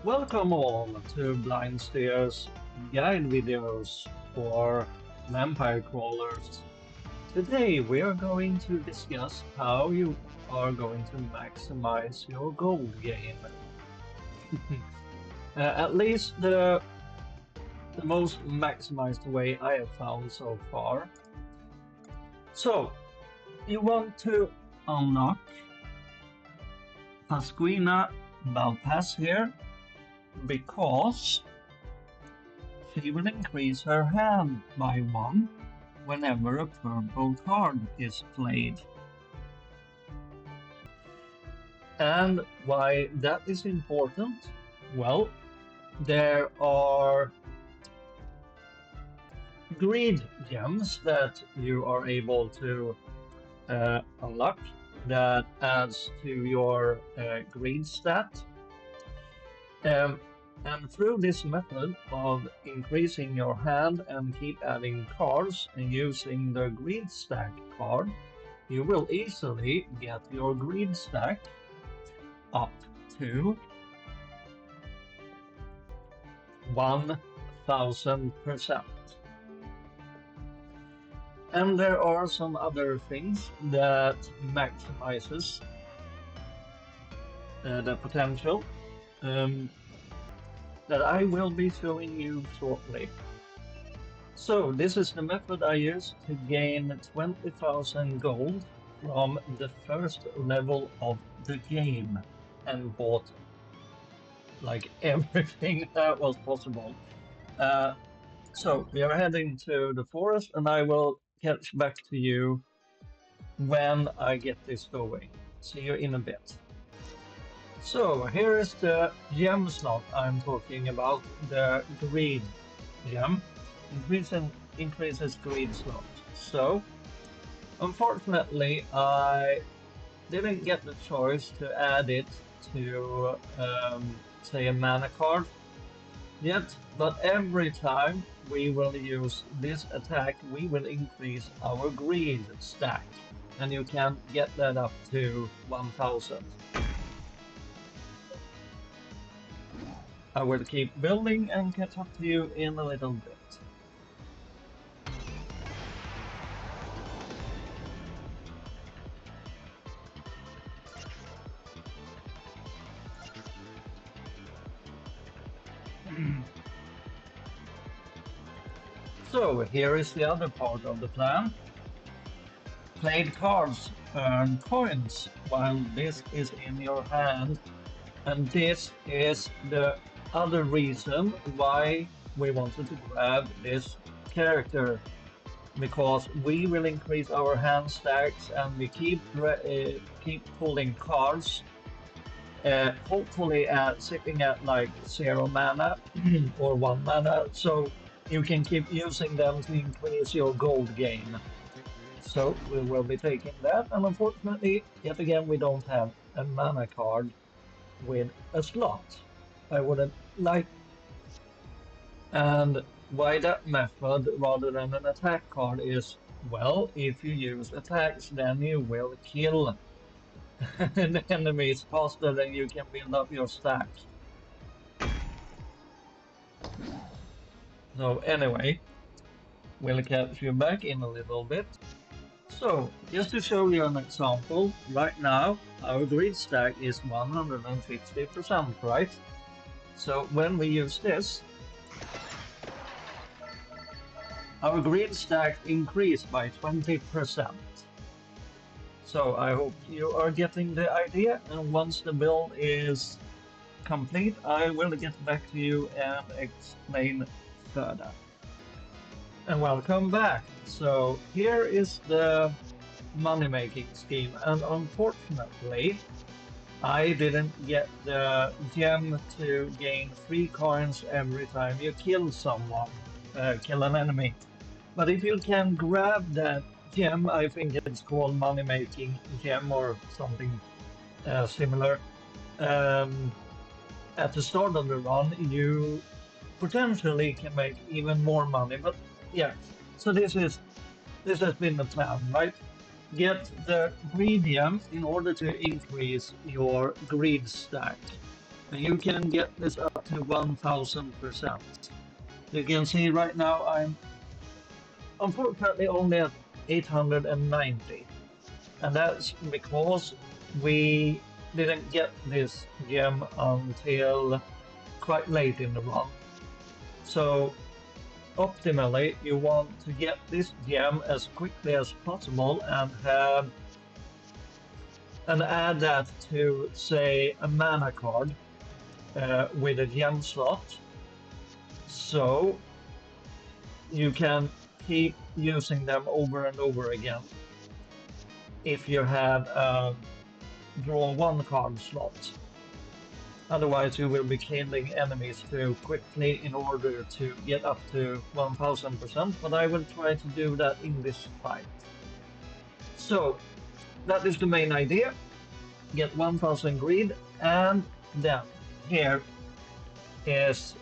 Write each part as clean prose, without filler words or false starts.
Welcome all to Blindsteer's guide videos for vampire crawlers. Today we are going to discuss how you are going to maximize your gold gain. At least the most maximized way I have found so far. So, you want to unlock Pasquina Balpas here because she will increase her hand by one whenever a purple card is played. And why that is important? Well, there are greed gems that you are able to unlock that adds to your greed stat. Um, and through this method of increasing your hand and keep adding cards and using the greed stack card, you will easily get your greed stack up to 1000%. And there are some other things that maximizes the potential that I will be showing you shortly. So this is the method I use to gain 20,000 gold from the first level of the game and bought like everything that was possible. So we are heading to the forest and I will catch back to you when I get this going. See you in a bit. So here is the gem slot I'm talking about, the greed gem. Increases greed slot. So unfortunately I didn't get the choice to add it to say a mana card yet, but every time we will use this attack we will increase our greed stack and you can get that up to 1000. I will keep building and catch up to you in a little bit. So here is the other part of the plan. Played cards earn coins while this is in your hand, and this is the other reason why we wanted to grab this character, because we will increase our hand stacks and we keep pulling cards, hopefully sitting at like 0 mana or 1 mana, so you can keep using them to increase your gold gain. So we will be taking that, and unfortunately, yet again, we don't have a mana card with a slot. I wouldn't like. And why that method rather than an attack card is, well, if you use attacks, then you will kill the enemies faster than you can build up your stack. So anyway, we'll catch you back in a little bit. So, just to show you an example, right now our grid stack is 150%, right? So when we use this, our grid stack increased by 20%. So I hope you are getting the idea, and once the build is complete, I will get back to you and explain further. And welcome back. So here is the money making scheme, and unfortunately I didn't get the gem to gain 3 coins every time you kill someone, kill an enemy. But if you can grab that gem, I think it's called money making gem or something similar, um, at the start of the run, you potentially can make even more money. But yeah, so this has been the plan, right? Get the greed gems in order to increase your greed stack. You can get this up to 1000%. You can see right now I'm unfortunately only at 890. And that's because we didn't get this gem until quite late in the run. So optimally, you want to get this gem as quickly as possible and add that to, say, a mana card with a gem slot. So you can keep using them over and over again if you have a draw one card slot. Otherwise, you will be killing enemies too quickly in order to get up to 1000%, but I will try to do that in this fight. So, that is the main idea. Get 1000 greed, and then here is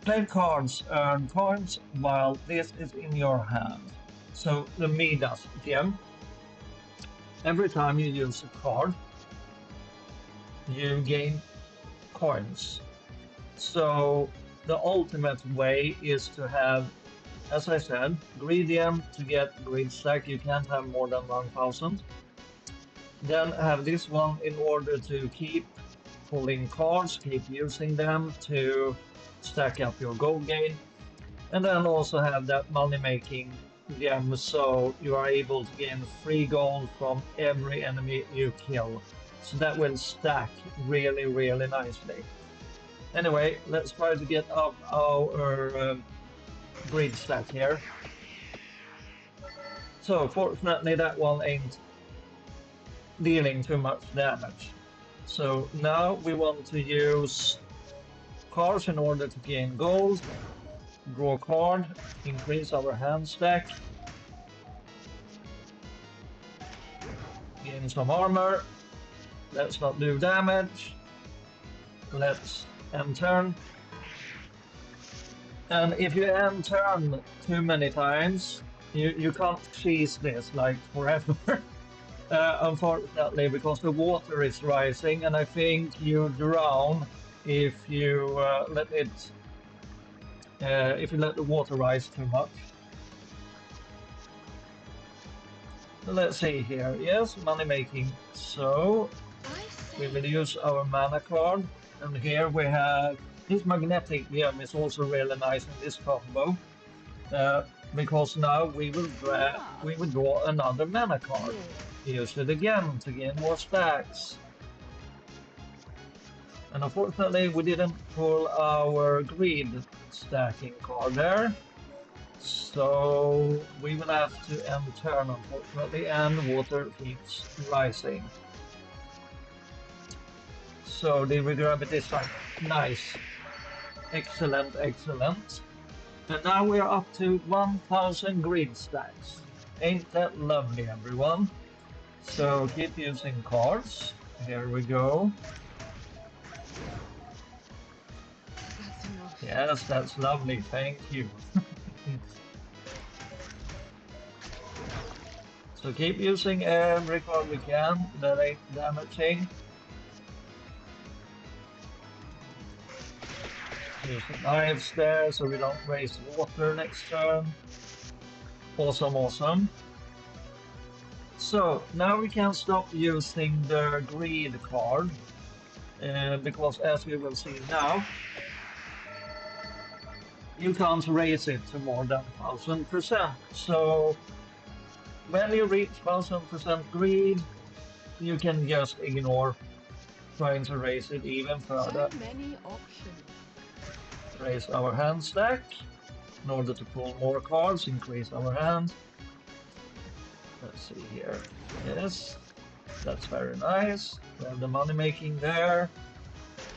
play cards earn coins while this is in your hand. So, the Midas gem. Every time you use a card, you gain coins. So the ultimate way is to have, as I said, greed gem to get greed stack. You can't have more than 1000. Then have this one in order to keep pulling cards, keep using them to stack up your gold gain. And then also have that money making gem, so you are able to gain free gold from every enemy you kill. So that will stack really, really nicely. Anyway, let's try to get up our greed stack here. So fortunately that one ain't dealing too much damage. So now we want to use cards in order to gain gold, draw a card, increase our hand stack, gain some armor. Let's not do damage. Let's end turn. And if you end turn too many times, you can't cheese this like forever. Unfortunately, because the water is rising, and I think you drown if you let the water rise too much. Let's see here. Yes, money making. So we will use our mana card, and here we have this magnetic gem is also really nice in this combo. Because now we will draw another mana card. Use it again to gain more stacks. And unfortunately, we didn't pull our greed stacking card there. So we will have to end turn, unfortunately, and water keeps rising. So did we grab it this time? Nice. Excellent, excellent. And now we are up to 1000 greed stacks. Ain't that lovely, everyone? So keep using cards. Here we go. Yes, that's lovely. Thank you. So keep using every card we can that ain't damaging. Use the knives there so we don't waste water next turn. Awesome, awesome. So now we can stop using the greed card because as we will see now, you can't raise it to more than 1000%. So when you reach 1000% greed, you can just ignore trying to raise it even further. So many options. Raise our hand stack in order to pull more cards, increase our hand. Let's see here. Yes, that's very nice. We have the money making there.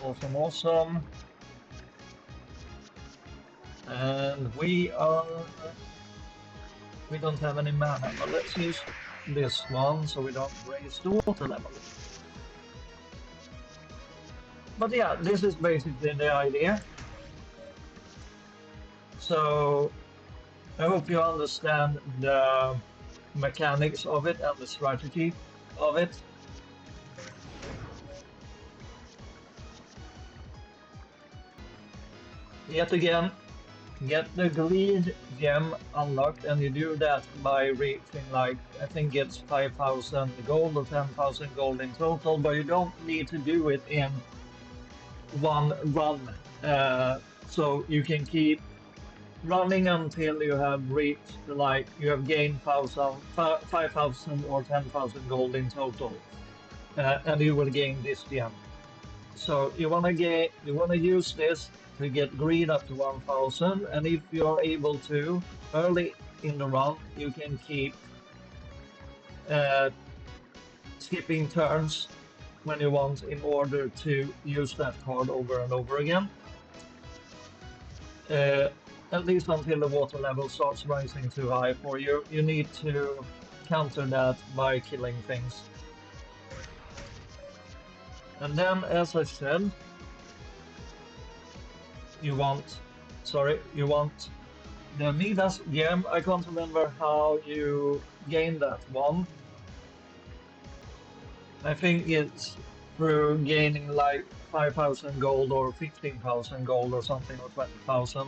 Awesome, awesome. And we don't have any mana, but let's use this one so we don't raise the water level. But yeah, this is basically the idea. So I hope you understand the mechanics of it and the strategy of it. Yet again, get the greed gem unlocked, and you do that by reaching, like, I think it's 5,000 gold or 10,000 gold in total, but you don't need to do it in one run. So you can keep running until you have reached, like, you have gained 5,000 or 10,000 gold in total, and you will gain this gem. So you want to use this to get greed up to 1,000, and if you are able to early in the run, you can keep uh, skipping turns when you want in order to use that card over and over again. Uh, at least until the water level starts rising too high for you. You need to counter that by killing things. And then, as I said, you want the Midas gem. I can't remember how you gain that one. I think it's through gaining like 5,000 gold or 15,000 gold or something, or 20,000.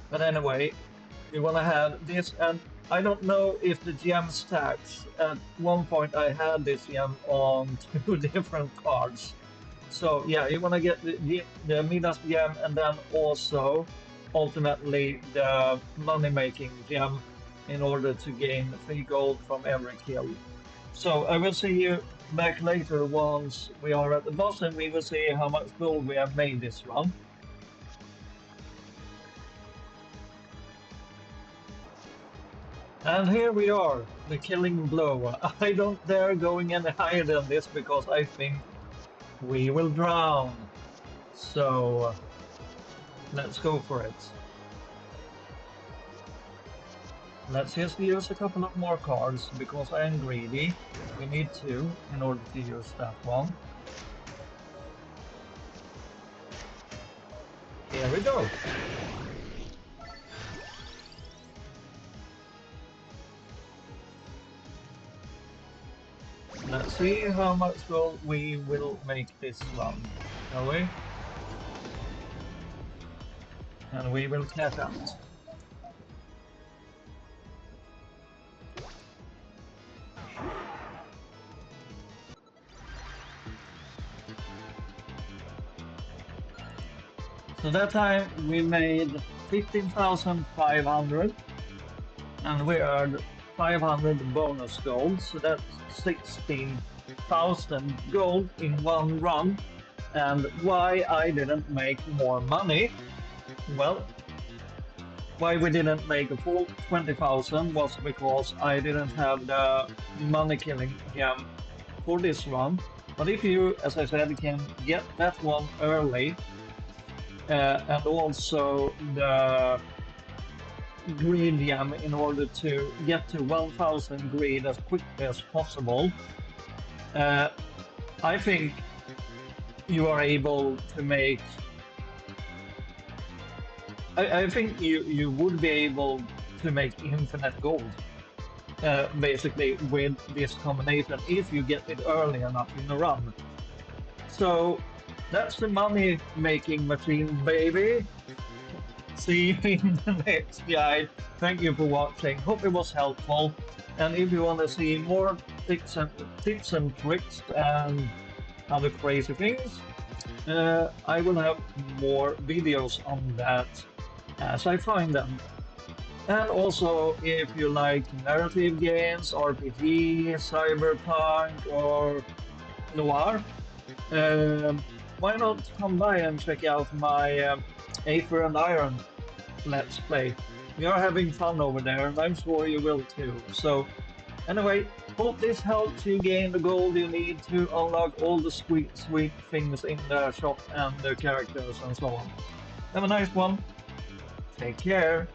But anyway, you want to have this, and I don't know if the gem stacks. At one point I had this gem on 2 different cards. So yeah, you want to get the Midas gem, and then also ultimately the money-making gem in order to gain 3 gold from every kill. So I will see you back later once we are at the boss, and we will see how much gold we have made this run. And here we are, the killing blow. I don't dare going any higher than this because I think we will drown. So let's go for it. Let's just use a couple of more cards because I am greedy. We need 2 in order to use that one. Here we go. Let's see how much gold we will make this run, shall we? And we will cash out. So that time we made 15,500, and we earned 500 bonus gold, so that's 16,000 gold in one run. And why I didn't make more money? Well, why we didn't make a full 20,000 was because I didn't have the money killing gem for this run. But if you, as I said, can get that one early, and also the greed gem in order to get to 1,000 greed as quickly as possible, I think you are able to make. I think you would be able to make infinite gold, basically, with this combination if you get it early enough in the run. So that's the money making machine, baby. See you in the next guide. Thank you for watching. Hope it was helpful. And if you want to see more tips and tricks and other crazy things, I will have more videos on that as I find them. And also, if you like narrative games, RPG, cyberpunk, or noir, why not come by and check out my Aether and Iron Let's Play. We are having fun over there, and I'm sure you will too. So, anyway, hope this helps you gain the gold you need to unlock all the sweet things in the shop and the characters and so on. Have a nice one. Take care.